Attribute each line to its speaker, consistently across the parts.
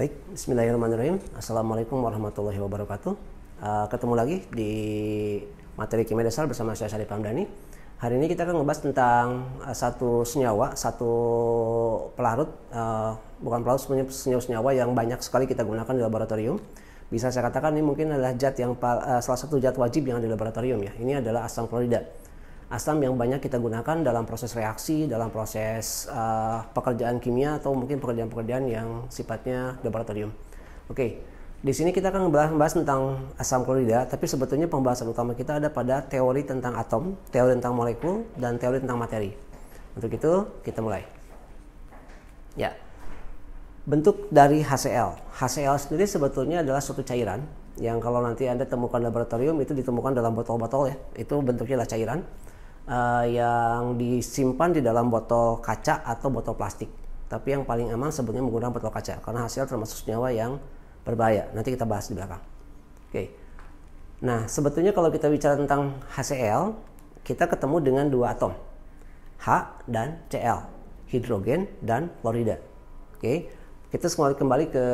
Speaker 1: Baik, bismillahirrahmanirrahim. Assalamualaikum warahmatullahi wabarakatuh. Ketemu lagi di materi kimia dasar bersama saya Syarif Hamdani. Hari ini kita akan membahas tentang satu senyawa, satu pelarut, bukan pelarut, sebenarnya senyawa yang banyak sekali kita gunakan di laboratorium. Bisa saya katakan ini mungkin adalah zat yang salah satu zat wajib yang di laboratorium ya. Ini adalah asam klorida. Asam yang banyak kita gunakan dalam proses reaksi, dalam proses pekerjaan kimia atau mungkin pekerjaan-pekerjaan yang sifatnya laboratorium. Oke, di sini kita akan membahas tentang asam klorida, tapi sebetulnya pembahasan utama kita ada pada teori tentang atom, teori tentang molekul, dan teori tentang materi. Untuk itu kita mulai. Ya, bentuk dari HCl. HCl sendiri sebetulnya adalah suatu cairan yang kalau nanti Anda temukan di laboratorium itu ditemukan dalam botol-botol ya. Itu bentuknya adalah cairan yang disimpan di dalam botol kaca atau botol plastik. Tapi yang paling aman sebetulnya menggunakan botol kaca karena HCl termasuk senyawa yang berbahaya. Nanti kita bahas di belakang. Oke. Nah, sebetulnya kalau kita bicara tentang HCl, kita ketemu dengan dua atom. H dan Cl, hidrogen dan klorida. Oke. Kita kembali ke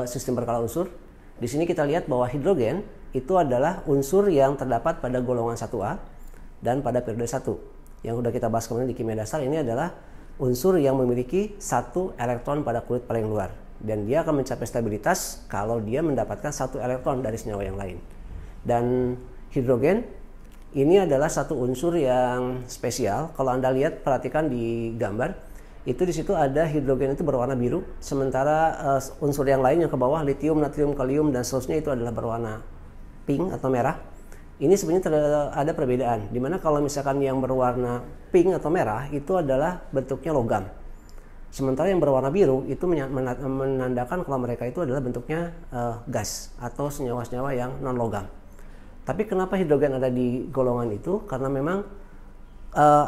Speaker 1: sistem berkala unsur. Di sini kita lihat bahwa hidrogen itu adalah unsur yang terdapat pada golongan 1A dan pada periode 1. Yang sudah kita bahas kemarin di kimia dasar, ini adalah unsur yang memiliki satu elektron pada kulit paling luar. Dan dia akan mencapai stabilitas kalau dia mendapatkan satu elektron dari senyawa yang lain. Dan hidrogen ini adalah satu unsur yang spesial. Kalau Anda lihat, perhatikan di gambar, itu di situ ada hidrogen itu berwarna biru, sementara unsur yang lain yang ke bawah, litium, natrium, kalium, dan seterusnya itu adalah berwarna pink atau merah. Ini sebenarnya ada perbedaan, dimana kalau misalkan yang berwarna pink atau merah itu adalah bentuknya logam. Sementara yang berwarna biru itu menandakan kalau mereka itu adalah bentuknya gas atau senyawa-senyawa yang non logam. Tapi kenapa hidrogen ada di golongan itu? Karena memang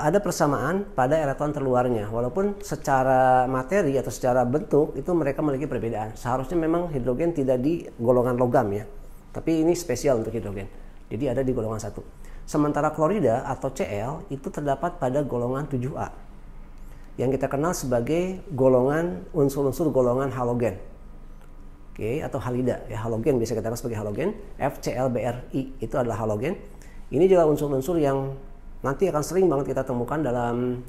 Speaker 1: ada persamaan pada elektron terluarnya. Walaupun secara materi atau secara bentuk itu mereka memiliki perbedaan. Seharusnya memang hidrogen tidak di golongan logam ya. Tapi ini spesial untuk hidrogen. Jadi ada di golongan 1. Sementara klorida atau Cl itu terdapat pada golongan 7A. Yang kita kenal sebagai golongan unsur-unsur golongan halogen. Oke, atau halida ya, halogen bisa kita kenal sebagai halogen. FClBrI itu adalah halogen. Ini juga unsur-unsur yang nanti akan sering banget kita temukan dalam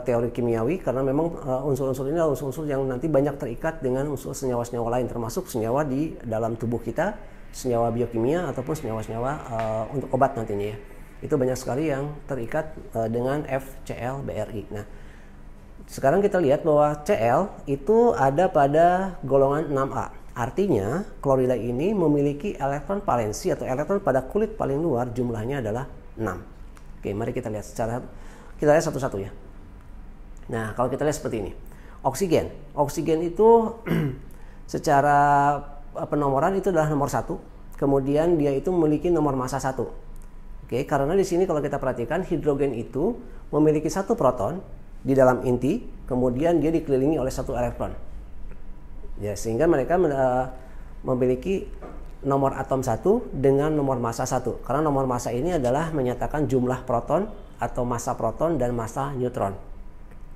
Speaker 1: teori kimiawi karena memang unsur-unsur ini adalah unsur-unsur yang nanti banyak terikat dengan unsur senyawa-senyawa lain, termasuk senyawa di dalam tubuh kita, senyawa biokimia ataupun senyawa-senyawa untuk obat nantinya ya. Itu banyak sekali yang terikat dengan FClBrI. Nah, sekarang kita lihat bahwa Cl itu ada pada golongan 6A. Artinya klorida ini memiliki elektron valensi atau elektron pada kulit paling luar jumlahnya adalah 6. Oke, mari kita lihat satu-satu ya. Nah, kalau kita lihat seperti ini. Oksigen. Oksigen itu secara penomoran itu adalah nomor 1. Kemudian dia itu memiliki nomor massa 1. Oke, karena di sini kalau kita perhatikan hidrogen itu memiliki satu proton di dalam inti, kemudian dia dikelilingi oleh satu elektron. Ya, sehingga mereka memiliki nomor atom 1 dengan nomor massa 1. Karena nomor massa ini adalah menyatakan jumlah proton atau massa proton dan massa neutron.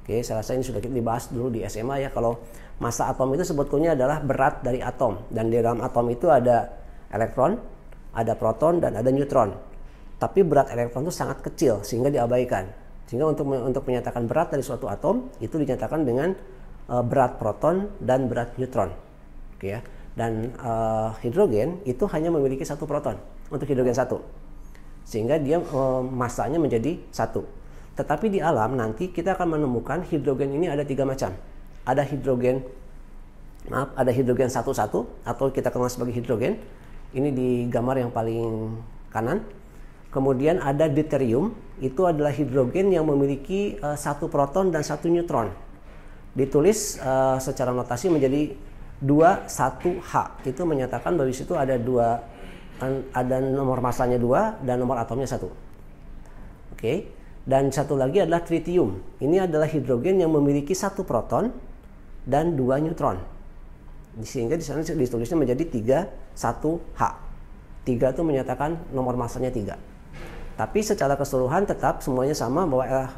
Speaker 1: Oke, saya rasa ini sudah kita dibahas dulu di SMA ya. Kalau massa atom itu sebetulnya adalah berat dari atom. Dan di dalam atom itu ada elektron, ada proton, dan ada neutron. Tapi berat elektron itu sangat kecil sehingga diabaikan. Sehingga untuk menyatakan berat dari suatu atom itu dinyatakan dengan berat proton dan berat neutron. Oke ya. Dan hidrogen itu hanya memiliki satu proton untuk hidrogen 1. Sehingga dia massanya menjadi 1. Tetapi di alam nanti kita akan menemukan hidrogen ini ada 3 macam. Ada hidrogen 1,1 atau kita kenal sebagai hidrogen. Ini di gambar yang paling kanan. Kemudian ada deuterium, itu adalah hidrogen yang memiliki satu proton dan satu neutron. Ditulis secara notasi menjadi 2,1H. Itu menyatakan bahwa di situ ada nomor massanya 2 dan nomor atomnya 1. Oke. Dan satu lagi adalah tritium. Ini adalah hidrogen yang memiliki satu proton dan 2 neutron. Sehingga di sana ditulisnya menjadi 3,1H. 3 itu menyatakan nomor massanya 3. Tapi secara keseluruhan tetap semuanya sama bahwa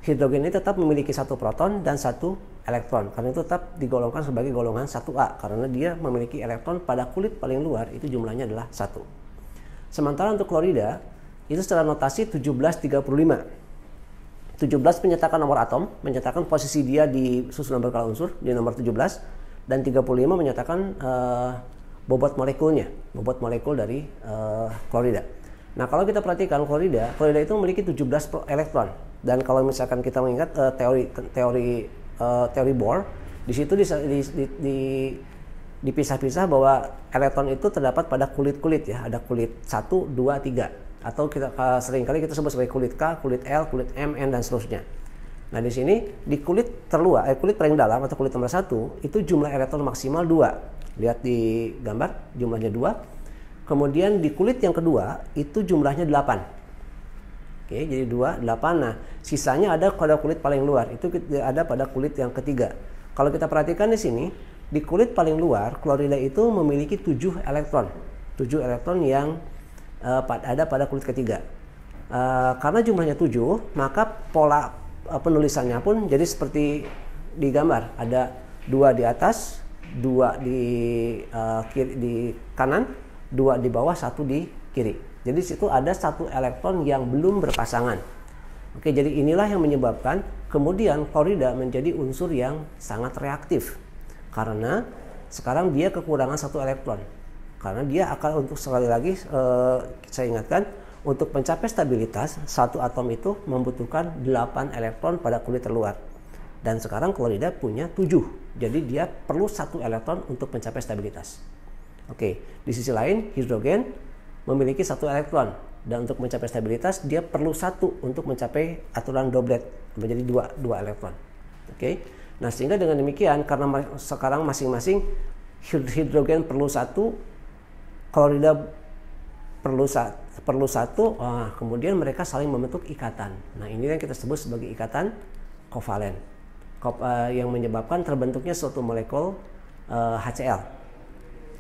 Speaker 1: hidrogen ini tetap memiliki satu proton dan satu elektron. Karena itu tetap digolongkan sebagai golongan 1A karena dia memiliki elektron pada kulit paling luar itu jumlahnya adalah 1. Sementara untuk klorida itu secara notasi 1735. 17 menyatakan nomor atom, menyatakan posisi dia di susunan berkala unsur di nomor 17, dan 35 menyatakan bobot molekulnya, bobot molekul dari klorida. Nah, kalau kita perhatikan klorida itu memiliki 17 elektron, dan kalau misalkan kita mengingat teori Bohr, di situ dipisah-pisah bahwa elektron itu terdapat pada kulit-kulit ya, ada kulit 1, 2, 3. Atau seringkali kita sebut sebagai kulit K, kulit L, kulit M, N, dan seterusnya. Nah, di sini di kulit terluar, kulit paling dalam atau kulit nomor 1 itu jumlah elektron maksimal 2. Lihat di gambar, jumlahnya 2. Kemudian di kulit yang kedua itu jumlahnya 8. Oke, jadi 2, 8. Nah, sisanya ada pada kulit paling luar, itu ada pada kulit yang ketiga. Kalau kita perhatikan di sini, di kulit paling luar, klorida itu memiliki 7 elektron. 7 elektron yang ada pada kulit ketiga. Karena jumlahnya 7, maka pola penulisannya pun jadi seperti di gambar. Ada 2 di atas, 2 di kanan, 2 di bawah, 1 di kiri. Jadi situ ada 1 elektron yang belum berpasangan. Oke, jadi inilah yang menyebabkan kemudian klorida menjadi unsur yang sangat reaktif. Karena sekarang dia kekurangan 1 elektron. Karena dia akan, untuk sekali lagi saya ingatkan, untuk mencapai stabilitas satu atom itu membutuhkan 8 elektron pada kulit terluar. Dan sekarang klorida punya 7. Jadi dia perlu 1 elektron untuk mencapai stabilitas. Oke, di sisi lain hidrogen memiliki 1 elektron, dan untuk mencapai stabilitas dia perlu 1 untuk mencapai aturan doblet menjadi 2 elektron. Oke. Nah, sehingga dengan demikian karena sekarang masing-masing hidrogen perlu 1, klorida perlu 1, kemudian mereka saling membentuk ikatan. Nah, ini yang kita sebut sebagai ikatan kovalen, yang menyebabkan terbentuknya suatu molekul HCl,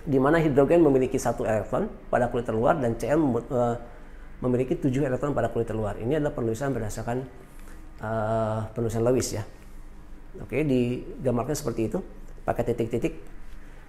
Speaker 1: di mana hidrogen memiliki 1 elektron pada kulit terluar dan Cl memiliki 7 elektron pada kulit terluar. Ini adalah penulisan berdasarkan penulisan Lewis ya. Oke, digambarkan seperti itu, pakai titik-titik.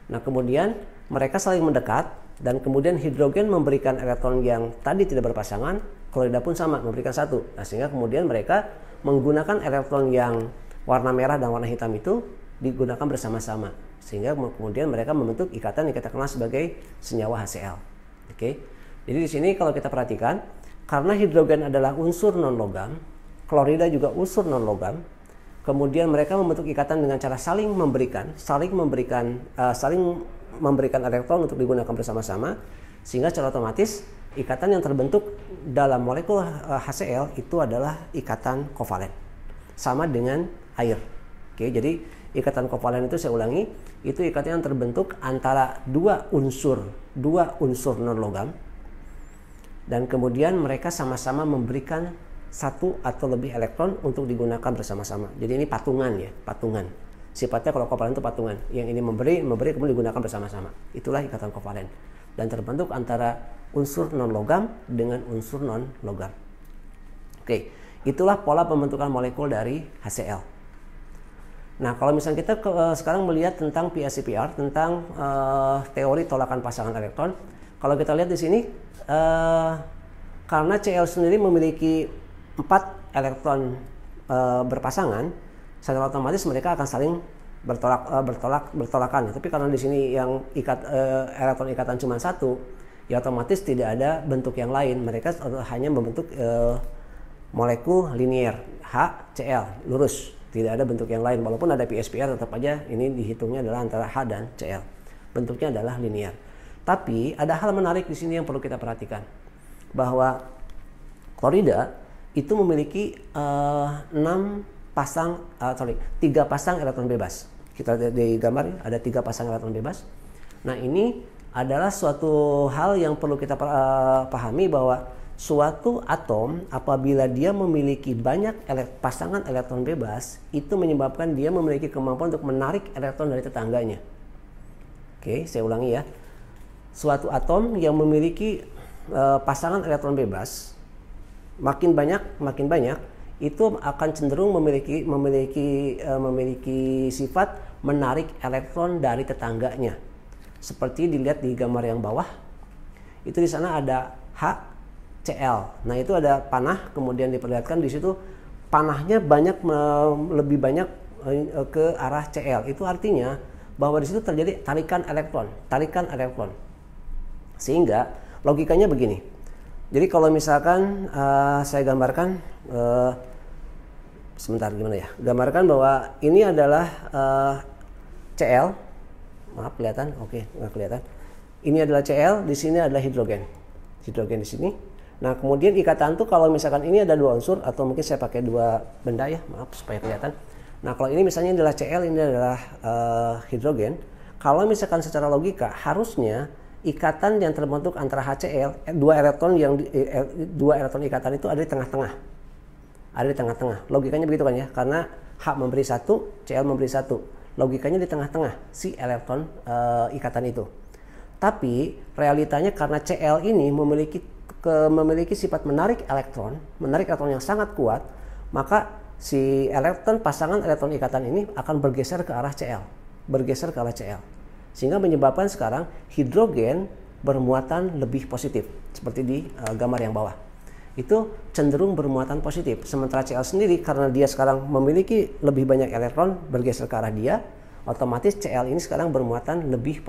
Speaker 1: Nah, kemudian mereka saling mendekat, dan kemudian hidrogen memberikan elektron yang tadi tidak berpasangan, klorida pun sama, memberikan 1. Nah, sehingga kemudian mereka menggunakan elektron yang warna merah dan warna hitam itu digunakan bersama-sama, sehingga kemudian mereka membentuk ikatan yang kita kenal sebagai senyawa HCl. Oke. Jadi di sini kalau kita perhatikan, karena hidrogen adalah unsur non-logam, klorida juga unsur non-logam, kemudian mereka membentuk ikatan dengan cara saling memberikan elektron untuk digunakan bersama-sama, sehingga secara otomatis ikatan yang terbentuk dalam molekul HCl itu adalah ikatan kovalen, sama dengan air. Oke, jadi ikatan kovalen itu, saya ulangi, itu ikatan yang terbentuk antara dua unsur non-logam, dan kemudian mereka sama-sama memberikan 1 atau lebih elektron untuk digunakan bersama-sama. Jadi ini patungan ya, patungan. Sifatnya kalau kovalen itu patungan. Yang ini memberi kemudian digunakan bersama-sama. Itulah ikatan kovalen. Dan terbentuk antara unsur non-logam dengan unsur non-logam. Oke, itulah pola pembentukan molekul dari HCl. Nah, kalau misalnya kita sekarang melihat tentang PSCPR, tentang teori tolakan pasangan elektron. Kalau kita lihat di sini, karena Cl sendiri memiliki 4 elektron berpasangan, secara otomatis mereka akan saling bertolakan. Tapi karena di sini yang elektron ikatan cuma 1, ya otomatis tidak ada bentuk yang lain. Mereka hanya membentuk molekul linier HCl, lurus, tidak ada bentuk yang lain. Walaupun ada PSPR, tetap aja ini dihitungnya adalah antara H dan Cl. Bentuknya adalah linier. Tapi ada hal menarik di sini yang perlu kita perhatikan, bahwa klorida itu memiliki 3 pasang elektron bebas. Kita lihat di gambar, ada 3 pasang elektron bebas. Nah, ini adalah suatu hal yang perlu kita pahami, bahwa suatu atom apabila dia memiliki banyak pasangan elektron bebas, itu menyebabkan dia memiliki kemampuan untuk menarik elektron dari tetangganya. Oke, saya ulangi ya. Suatu atom yang memiliki pasangan elektron bebas makin banyak, itu akan cenderung memiliki sifat menarik elektron dari tetangganya. Seperti dilihat di gambar yang bawah, itu di sana ada HCl. Nah, itu ada panah, kemudian diperlihatkan di situ panahnya lebih banyak ke arah Cl. Itu artinya bahwa di situ terjadi tarikan elektron. Sehingga logikanya begini. Jadi kalau misalkan saya gambarkan, sebentar gimana ya? Gambarkan bahwa ini adalah Cl. Maaf, kelihatan? Oke, nggak kelihatan. Ini adalah Cl, di sini adalah hidrogen di sini. Nah, kemudian ikatan tuh kalau misalkan ini ada dua unsur, atau mungkin saya pakai dua benda ya, maaf supaya kelihatan. Nah, kalau ini misalnya adalah Cl, ini adalah hidrogen. Kalau misalkan secara logika harusnya ikatan yang terbentuk antara HCl, dua elektron ikatan itu ada di tengah-tengah. Logikanya begitu kan ya? Karena H memberi 1, Cl memberi 1. Logikanya di tengah-tengah si elektron ikatan itu. Tapi realitanya karena Cl ini memiliki sifat menarik elektron yang sangat kuat, maka si pasangan elektron ikatan ini akan bergeser ke arah Cl. Sehingga menyebabkan sekarang hidrogen bermuatan lebih positif, seperti di gambar yang bawah. Itu cenderung bermuatan positif. Sementara Cl sendiri karena dia sekarang memiliki lebih banyak elektron bergeser ke arah dia, otomatis Cl ini sekarang bermuatan lebih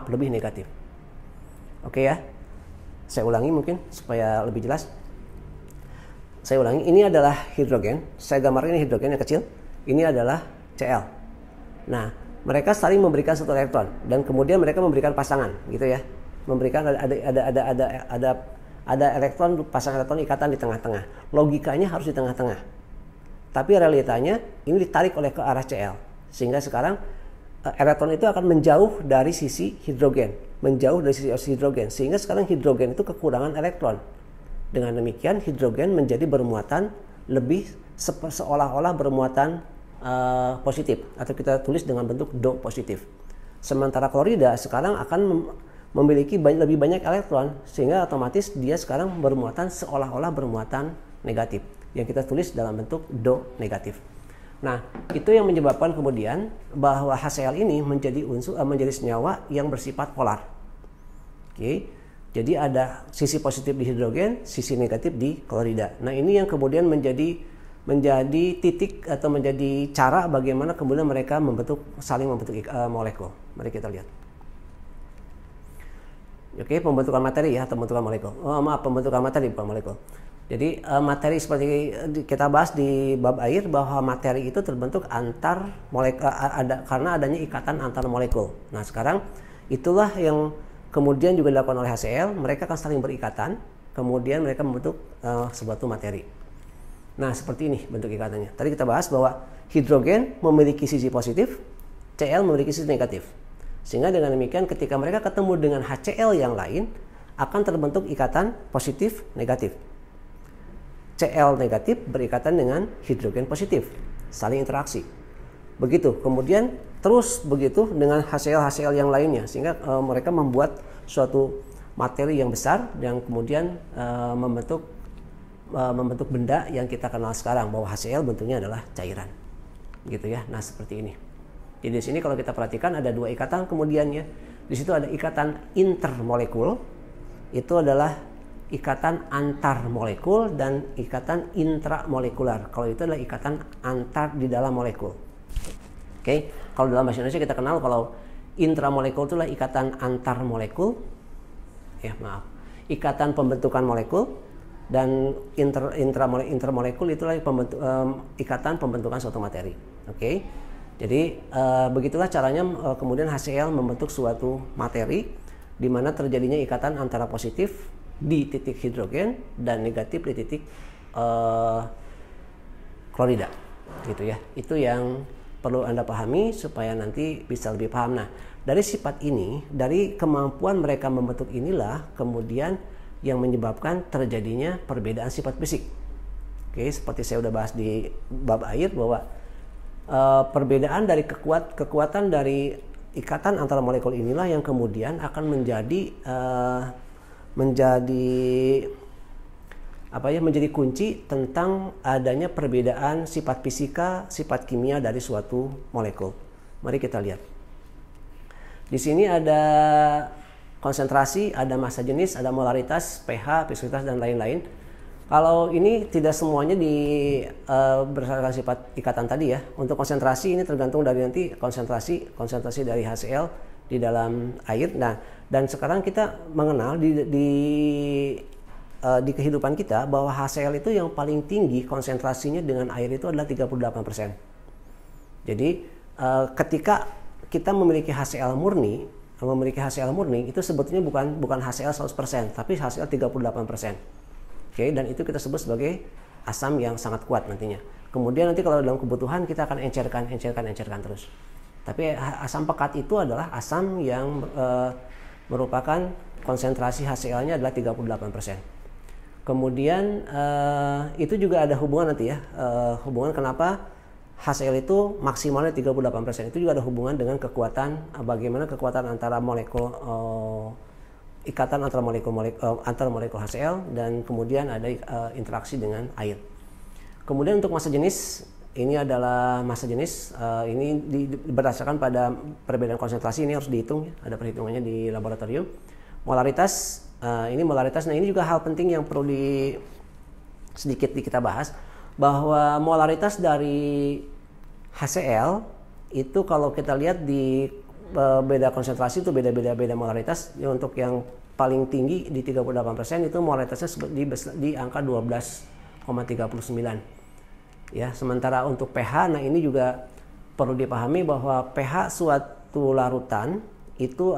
Speaker 1: lebih negatif. Oke ya. Saya ulangi mungkin supaya lebih jelas. Saya ulangi, ini adalah hidrogen. Saya gambarkan ini hidrogen yang kecil. Ini adalah Cl. Nah, mereka saling memberikan satu elektron dan kemudian mereka memberikan pasangan, gitu ya. Memberikan ada elektron, pasangan elektron ikatan di tengah-tengah. Logikanya harus di tengah-tengah. Tapi realitanya ini ditarik oleh ke arah Cl. Sehingga sekarang elektron itu akan menjauh dari sisi hidrogen, sehingga sekarang hidrogen itu kekurangan elektron. Dengan demikian hidrogen menjadi bermuatan lebih seolah-olah bermuatan positif, atau kita tulis dengan bentuk Do positif. Sementara klorida sekarang akan memiliki lebih banyak elektron, sehingga otomatis dia sekarang bermuatan seolah-olah bermuatan negatif, yang kita tulis dalam bentuk Do negatif. Nah, itu yang menyebabkan kemudian bahwa HCl ini menjadi senyawa yang bersifat polar. Oke. Jadi ada sisi positif di hidrogen, sisi negatif di klorida. Nah, ini yang kemudian menjadi titik atau menjadi cara bagaimana kemudian mereka saling membentuk molekul. Mari kita lihat. Oke, pembentukan materi ya, atau pembentukan molekul. Pembentukan materi bukan molekul. Jadi materi seperti kita bahas di bab air, bahwa materi itu terbentuk antar molekul, karena adanya ikatan antar molekul. Nah, sekarang itulah yang kemudian juga dilakukan oleh HCl. Mereka akan saling berikatan, kemudian mereka membentuk suatu materi. Nah, seperti ini bentuk ikatannya. Tadi kita bahas bahwa hidrogen memiliki sisi positif, Cl memiliki sisi negatif. Sehingga dengan demikian ketika mereka ketemu dengan HCl yang lain, akan terbentuk ikatan positif negatif. Cl negatif berikatan dengan hidrogen positif, saling interaksi. Begitu, kemudian terus begitu dengan HCl yang lainnya, sehingga mereka membuat suatu materi yang besar yang kemudian membentuk benda yang kita kenal sekarang, bahwa HCl bentuknya adalah cairan, gitu ya. Nah, seperti ini. Jadi di sini kalau kita perhatikan ada dua ikatan, kemudiannya di situ ada ikatan intermolekul, itu adalah ikatan antar molekul, dan ikatan intramolekular. Kalau itu adalah ikatan antar di dalam molekul. Oke, kalau dalam bahasa Indonesia kita kenal kalau intramolekul itulah ikatan antar molekul. Ikatan pembentukan molekul, dan intermolekul itulah ikatan pembentukan suatu materi. Oke. Jadi begitulah caranya kemudian HCl membentuk suatu materi di mana terjadinya ikatan antara positif di titik hidrogen dan negatif di titik klorida, gitu ya. Itu yang perlu Anda pahami supaya nanti bisa lebih paham. Nah, dari sifat ini, dari kemampuan mereka membentuk inilah kemudian yang menyebabkan terjadinya perbedaan sifat fisik. Oke, seperti saya udah bahas di bab air bahwa perbedaan dari kekuatan dari ikatan antara molekul inilah yang kemudian akan menjadi menjadi kunci tentang adanya perbedaan sifat fisika, sifat kimia dari suatu molekul. Mari kita lihat. Di sini ada konsentrasi, ada massa jenis, ada molaritas, pH, viskositas, dan lain-lain. Kalau ini tidak semuanya berdasarkan sifat ikatan tadi ya. Untuk konsentrasi ini tergantung dari nanti konsentrasi dari HCl di dalam air. Nah, dan sekarang kita mengenal di kehidupan kita bahwa HCl itu yang paling tinggi konsentrasinya dengan air itu adalah 38%. Jadi ketika kita memiliki HCl murni itu sebetulnya bukan HCl 100%, tapi HCl 38%. Oke, dan itu kita sebut sebagai asam yang sangat kuat nantinya. Kemudian nanti kalau dalam kebutuhan kita akan encerkan terus. Tapi asam pekat itu adalah asam yang merupakan konsentrasi HCl-nya adalah 38%. Kemudian itu juga ada hubungan nanti ya, hubungan kenapa HCl itu maksimalnya 38%. Itu juga ada hubungan dengan kekuatan, bagaimana kekuatan antara molekul, ikatan antara molekul HCl, dan kemudian ada interaksi dengan air. Kemudian untuk massa jenis, ini adalah massa jenis, ini berdasarkan pada perbedaan konsentrasi, ini harus dihitung, ada perhitungannya di laboratorium. Molaritas, ini molaritas. Nah, ini juga hal penting yang perlu sedikit kita bahas, bahwa molaritas dari HCl itu kalau kita lihat di beda konsentrasi itu beda molaritas. Untuk yang paling tinggi di 38% itu molaritasnya di angka 12,39. Ya, sementara untuk pH, nah ini juga perlu dipahami bahwa pH suatu larutan itu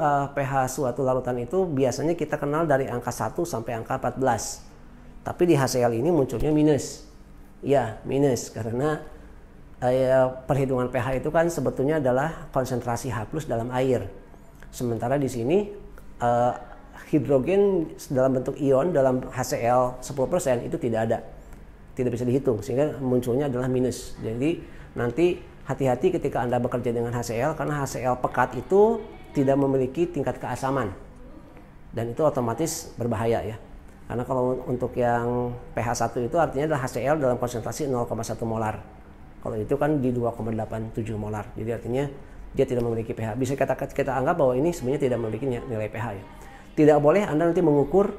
Speaker 1: biasanya kita kenal dari angka 1 sampai angka 14. Tapi di HCl ini munculnya minus. Ya, minus karena perhitungan pH itu kan sebetulnya adalah konsentrasi H+ dalam air. Sementara di sini hidrogen dalam bentuk ion dalam HCl 10% itu tidak ada. Tidak bisa dihitung, sehingga munculnya adalah minus. Jadi nanti hati-hati ketika Anda bekerja dengan HCl, karena HCl pekat itu tidak memiliki tingkat keasaman, dan itu otomatis berbahaya ya. Karena kalau untuk yang pH 1 itu artinya adalah HCl dalam konsentrasi 0,1 molar. Kalau itu kan di 2,87 molar. Jadi artinya dia tidak memiliki pH. Bisa kita anggap bahwa ini sebenarnya tidak memiliki nilai pH ya. Tidak boleh Anda nanti mengukur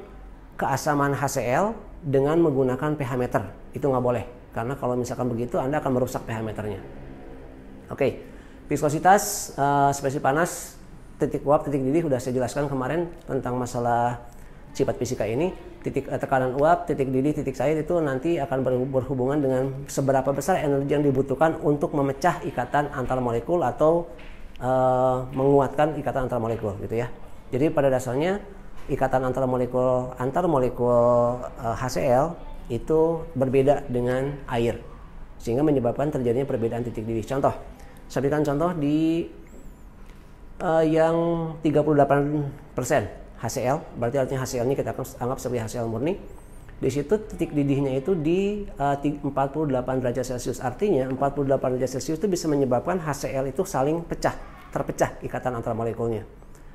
Speaker 1: keasaman HCl dengan menggunakan pH meter. Itu nggak boleh. Karena kalau misalkan begitu Anda akan merusak pH meternya. Oke. Viskositas, spesies panas, titik uap, titik didih sudah saya jelaskan kemarin tentang masalah sifat fisika ini. Titik tekanan uap, titik didih, titik cair itu nanti akan berhubungan dengan seberapa besar energi yang dibutuhkan untuk memecah ikatan antar molekul atau menguatkan ikatan antar molekul gitu ya. Jadi pada dasarnya ikatan antar molekul HCl itu berbeda dengan air, sehingga menyebabkan terjadinya perbedaan titik didih. Contoh, saya berikan contoh di yang 38% HCl, berarti artinya HCl ini kita anggap sebagai HCl murni. Di situ titik didihnya itu di 48 derajat Celcius. Artinya 48 derajat Celcius itu bisa menyebabkan HCl itu saling terpecah ikatan antara molekulnya.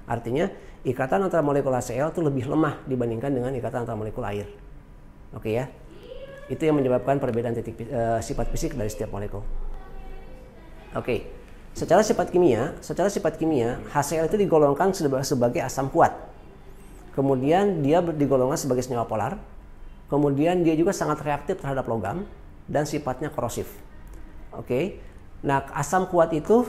Speaker 1: Artinya ikatan antara molekul HCl itu lebih lemah dibandingkan dengan ikatan antara molekul air. Oke ya. Itu yang menyebabkan perbedaan sifat fisik dari setiap molekul. Oke. Secara sifat kimia, HCl itu digolongkan sebagai asam kuat. Kemudian dia digolongkan sebagai senyawa polar. Kemudian dia juga sangat reaktif terhadap logam dan sifatnya korosif. Oke. Nah, asam kuat itu,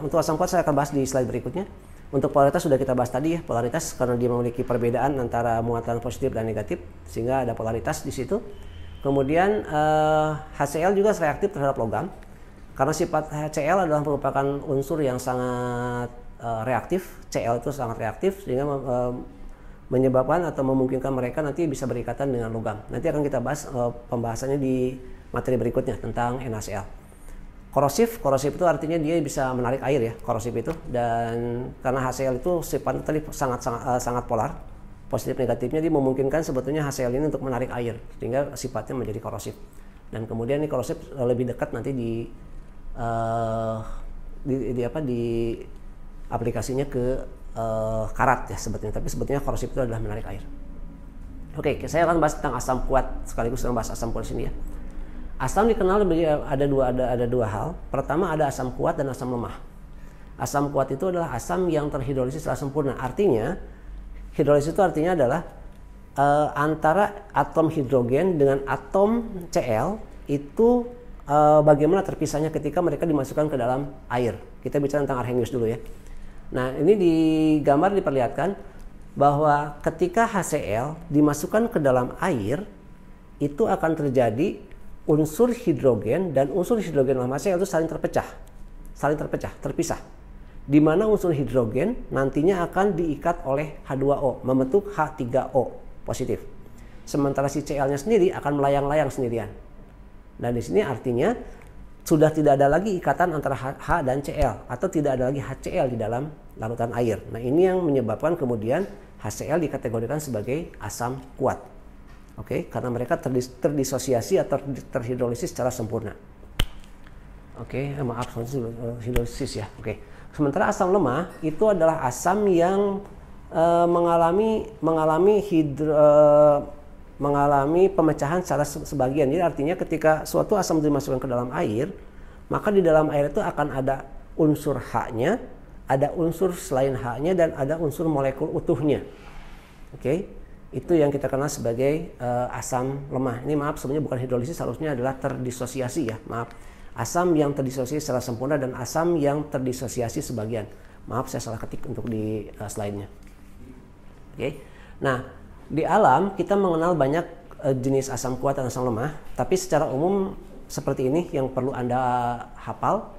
Speaker 1: untuk asam kuat saya akan bahas di slide berikutnya. Untuk polaritas sudah kita bahas tadi ya, polaritas karena dia memiliki perbedaan antara muatan positif dan negatif, sehingga ada polaritas di situ. Kemudian HCl juga reaktif terhadap logam. Karena sifat HCl adalah merupakan unsur yang sangat reaktif, Cl itu sangat reaktif, sehingga menyebabkan atau memungkinkan mereka nanti bisa berikatan dengan logam. Nanti akan kita bahas pembahasannya di materi berikutnya tentang NaCl. Korosif itu artinya dia bisa menarik air ya, korosif itu. Dan karena HCl itu sifatnya tadi sangat polar, positif negatifnya, dia memungkinkan sebetulnya HCl ini untuk menarik air, sehingga sifatnya menjadi korosif. Dan kemudian ini korosif lebih dekat nanti di aplikasinya ke karat ya sebetulnya, tapi sebetulnya korosif itu adalah menarik air. Oke, saya akan bahas tentang asam kuat sekaligus bahas asam kuat sini ya. Asam dikenal ada dua hal. Pertama ada asam kuat dan asam lemah. Asam kuat itu adalah asam yang terhidrolisis secara sempurna. Artinya hidrolisis itu artinya adalah antara atom hidrogen dengan atom Cl itu bagaimana terpisahnya ketika mereka dimasukkan ke dalam air. Kita bicara tentang Arrhenius dulu ya. Nah, ini di gambar diperlihatkan bahwa ketika HCl dimasukkan ke dalam air, itu akan terjadi unsur hidrogen dan unsur hidrogen dalam HCl itu saling terpecah, terpisah. Di mana unsur hidrogen nantinya akan diikat oleh H2O, membentuk H3O positif. Sementara si Cl-nya sendiri akan melayang-layang sendirian. Dan di sini artinya sudah tidak ada lagi ikatan antara H dan Cl, atau tidak ada lagi HCl di dalam larutan air. Nah, ini yang menyebabkan kemudian HCl dikategorikan sebagai asam kuat. Oke, karena mereka terdisosiasi atau terhidrolisis secara sempurna. Oke, maaf, hidrolisis ya. Oke. Sementara asam lemah itu adalah asam yang mengalami pemecahan secara sebagian. Jadi artinya ketika suatu asam dimasukkan ke dalam air, maka di dalam air itu akan ada unsur H-nya, ada unsur selain H-nya, dan ada unsur molekul utuhnya. Oke, itu yang kita kenal sebagai asam lemah. Ini maaf, sebenarnya bukan hidrolisis, harusnya adalah terdisosiasi ya. Maaf, asam yang terdisosiasi secara sempurna dan asam yang terdisosiasi sebagian. Maaf, saya salah ketik untuk di slide-nya. Oke, nah di alam kita mengenal banyak jenis asam kuat dan asam lemah, tapi secara umum seperti ini yang perlu Anda hafal.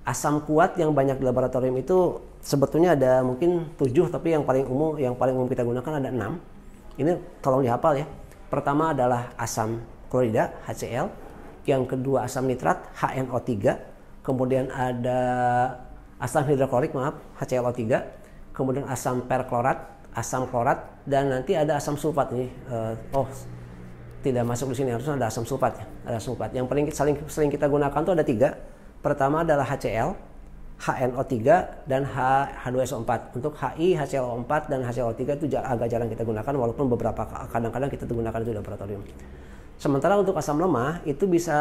Speaker 1: Asam kuat yang banyak di laboratorium itu sebetulnya ada mungkin 7, tapi yang paling umum kita gunakan ada 6. Ini tolong dihafal ya. Pertama adalah asam klorida HCl, yang kedua asam nitrat HNO3, kemudian ada asam hidroklorik HClO3, kemudian asam perklorat, asam klorat, dan nanti ada asam sulfat ini. Tidak masuk di sini, harusnya ada asam sulfat ya. Ada sulfat. Yang paling sering kita gunakan tuh ada 3. Pertama adalah HCl, HNO3, dan H2SO4. Untuk HI, HClO4, dan HClO3 itu agak jarang kita gunakan, walaupun beberapa kadang-kadang kita gunakan itu di laboratorium. Sementara untuk asam lemah itu bisa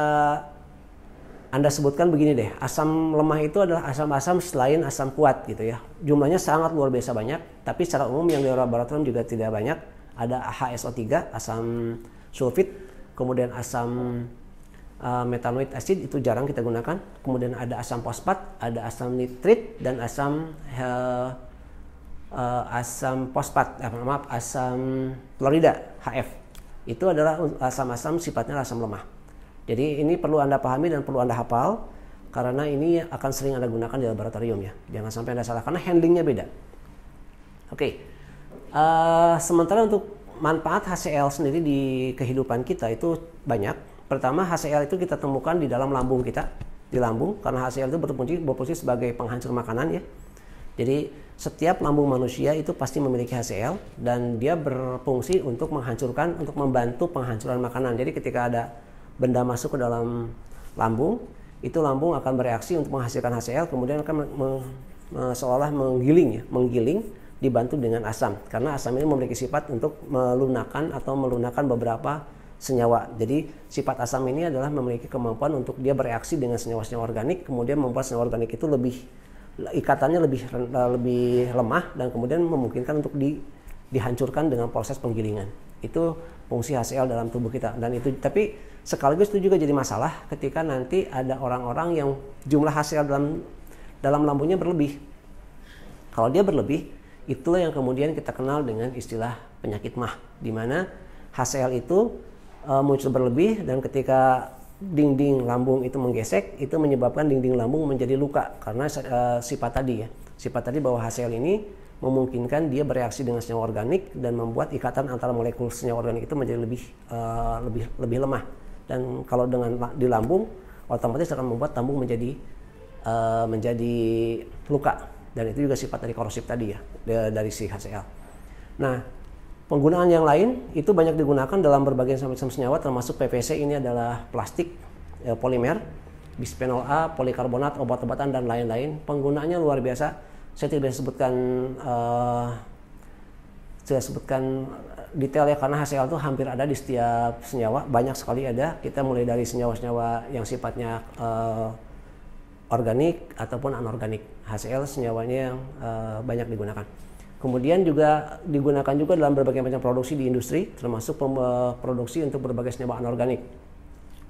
Speaker 1: Anda sebutkan begini deh, asam lemah itu adalah asam-asam selain asam kuat gitu ya. Jumlahnya sangat luar biasa banyak, tapi secara umum yang di laboratorium juga tidak banyak. Ada HSO3, asam sulfit, kemudian asam metanoid acid itu jarang kita gunakan. Kemudian ada asam fosfat, ada asam nitrit, dan asam klorida HF. Itu adalah asam-asam sifatnya asam lemah. Jadi ini perlu Anda pahami dan perlu Anda hafal, karena ini akan sering Anda gunakan di laboratorium ya. Jangan sampai Anda salah, karena handlingnya beda. Oke. Sementara untuk manfaat HCl sendiri di kehidupan kita itu banyak. Pertama, HCl itu kita temukan di dalam lambung kita, di lambung, karena HCl itu berfungsi sebagai penghancur makanan ya. Jadi setiap lambung manusia itu pasti memiliki HCl, dan dia berfungsi untuk membantu penghancuran makanan. Jadi ketika ada benda masuk ke dalam lambung, itu lambung akan bereaksi untuk menghasilkan HCl, kemudian akan seolah menggiling dibantu dengan asam, karena asam ini memiliki sifat untuk melunakkan beberapa senyawa. Jadi sifat asam ini adalah memiliki kemampuan untuk dia bereaksi dengan senyawa-senyawa organik, kemudian membuat senyawa organik itu ikatannya lebih lemah, dan kemudian memungkinkan untuk dihancurkan dengan proses penggilingan. Itu fungsi HCl dalam tubuh kita. Dan itu, tapi sekaligus itu juga jadi masalah ketika nanti ada orang-orang yang jumlah HCl dalam lambungnya berlebih. Kalau dia berlebih, itulah yang kemudian kita kenal dengan istilah penyakit MAH, di mana HCl itu muncul berlebih, dan ketika dinding lambung itu menggesek, itu menyebabkan dinding lambung menjadi luka karena sifat tadi bahwa HCl ini memungkinkan dia bereaksi dengan senyawa organik dan membuat ikatan antara molekul senyawa organik itu menjadi lebih lemah. Dan kalau di lambung, otomatis akan membuat lambung menjadi luka, dan itu juga sifat dari korosif tadi ya, dari si HCl. Nah, penggunaan yang lain itu banyak digunakan dalam berbagai macam senyawa, termasuk PVC ini adalah plastik, polimer, bisphenol A, polikarbonat, obat-obatan, dan lain-lain. Penggunaannya luar biasa. Saya tidak bisa sebutkan detail ya, karena HCl itu hampir ada di setiap senyawa, banyak sekali ada. Kita mulai dari senyawa-senyawa yang sifatnya organik ataupun anorganik. HCl senyawanya yang banyak digunakan. Kemudian juga digunakan juga dalam berbagai macam produksi di industri, termasuk produksi untuk berbagai senyawa anorganik.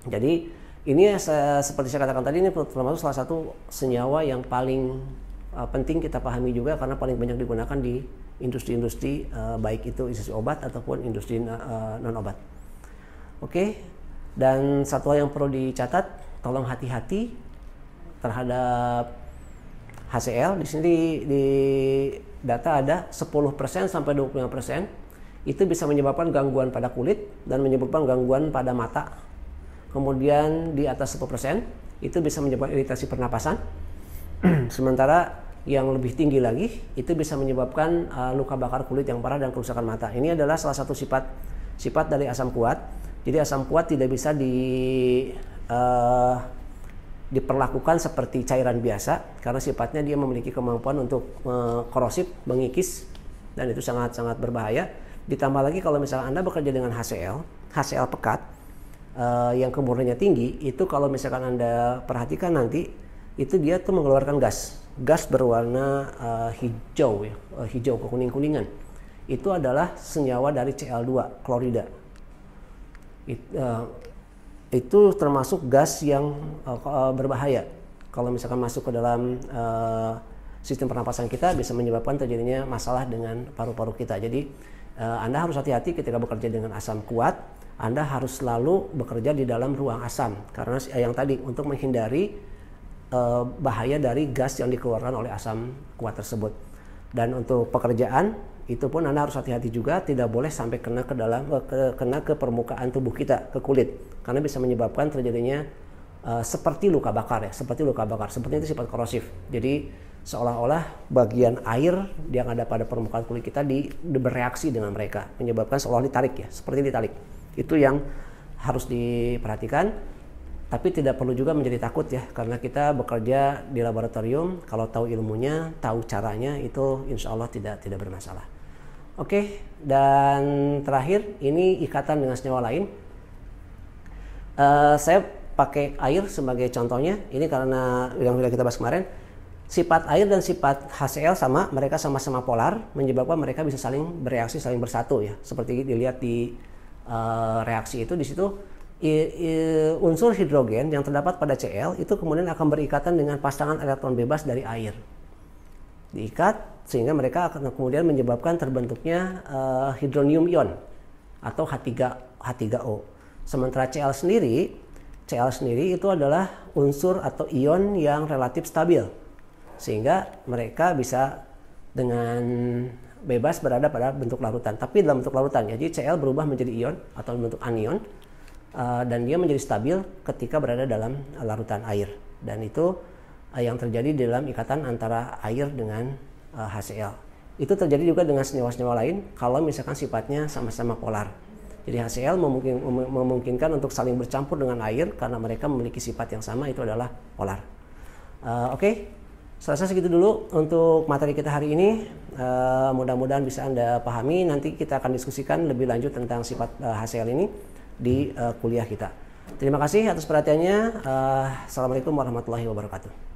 Speaker 1: Jadi ini seperti saya katakan tadi, ini termasuk salah satu senyawa yang paling penting kita pahami juga, karena paling banyak digunakan di industri-industri baik itu industri obat ataupun industri non obat. Oke, dan satu hal yang perlu dicatat, tolong hati-hati terhadap HCl. Di sini di data ada 10% sampai 25% itu bisa menyebabkan gangguan pada kulit dan menyebabkan gangguan pada mata. Kemudian di atas 10% itu bisa menyebabkan iritasi pernapasan. Sementara yang lebih tinggi lagi itu bisa menyebabkan luka bakar kulit yang parah dan kerusakan mata. Ini adalah salah satu sifat dari asam kuat. Jadi asam kuat tidak bisa diperlakukan seperti cairan biasa, karena sifatnya dia memiliki kemampuan untuk korosif, mengikis, dan itu sangat-sangat berbahaya. Ditambah lagi kalau misalnya Anda bekerja dengan HCl pekat yang kemurniannya tinggi, itu kalau misalkan Anda perhatikan nanti, itu dia tuh mengeluarkan gas berwarna hijau ya, hijau ke kuning-kuningan. Itu adalah senyawa dari Cl2, klorida. Itu termasuk gas yang berbahaya. Kalau misalkan masuk ke dalam sistem pernapasan kita, bisa menyebabkan terjadinya masalah dengan paru-paru kita. Jadi Anda harus hati-hati ketika bekerja dengan asam kuat. Anda harus selalu bekerja di dalam ruang asam, karena yang tadi untuk menghindari bahaya dari gas yang dikeluarkan oleh asam kuat tersebut. Dan untuk pekerjaan itu pun Anda harus hati-hati juga, tidak boleh sampai kena ke permukaan tubuh kita, ke kulit, karena bisa menyebabkan terjadinya seperti luka bakar ya, seperti itu sifat korosif. Jadi seolah-olah bagian air yang ada pada permukaan kulit kita bereaksi dengan mereka, menyebabkan seolah ditarik ya, seperti ditarik. Itu yang harus diperhatikan. Tapi tidak perlu juga menjadi takut ya, karena kita bekerja di laboratorium, kalau tahu ilmunya, tahu caranya, itu insya Allah tidak bermasalah. Oke, dan terakhir ini ikatan dengan senyawa lain. Saya pakai air sebagai contohnya, ini karena yang sudah kita bahas kemarin. Sifat air dan sifat HCl sama, mereka sama-sama polar, menyebabkan mereka bisa saling bereaksi, saling bersatu ya. Seperti dilihat di reaksi itu, di situ unsur hidrogen yang terdapat pada Cl itu kemudian akan berikatan dengan pasangan elektron bebas dari air. Diikat sehingga mereka akan kemudian menyebabkan terbentuknya hidronium ion atau H3O. Sementara Cl sendiri itu adalah unsur atau ion yang relatif stabil, sehingga mereka bisa dengan bebas berada pada bentuk larutan, tapi dalam bentuk larutan. Jadi Cl berubah menjadi ion atau bentuk anion, dan dia menjadi stabil ketika berada dalam larutan air. Dan itu yang terjadi di dalam ikatan antara air dengan HCl. Itu terjadi juga dengan senyawa-senyawa lain kalau misalkan sifatnya sama-sama polar. Jadi HCl memungkinkan untuk saling bercampur dengan air karena mereka memiliki sifat yang sama, itu adalah polar. Oke, selesai segitu dulu untuk materi kita hari ini. Mudah-mudahan bisa Anda pahami. Nanti kita akan diskusikan lebih lanjut tentang sifat HCl ini di kuliah kita. Terima kasih atas perhatiannya. Assalamualaikum warahmatullahi wabarakatuh.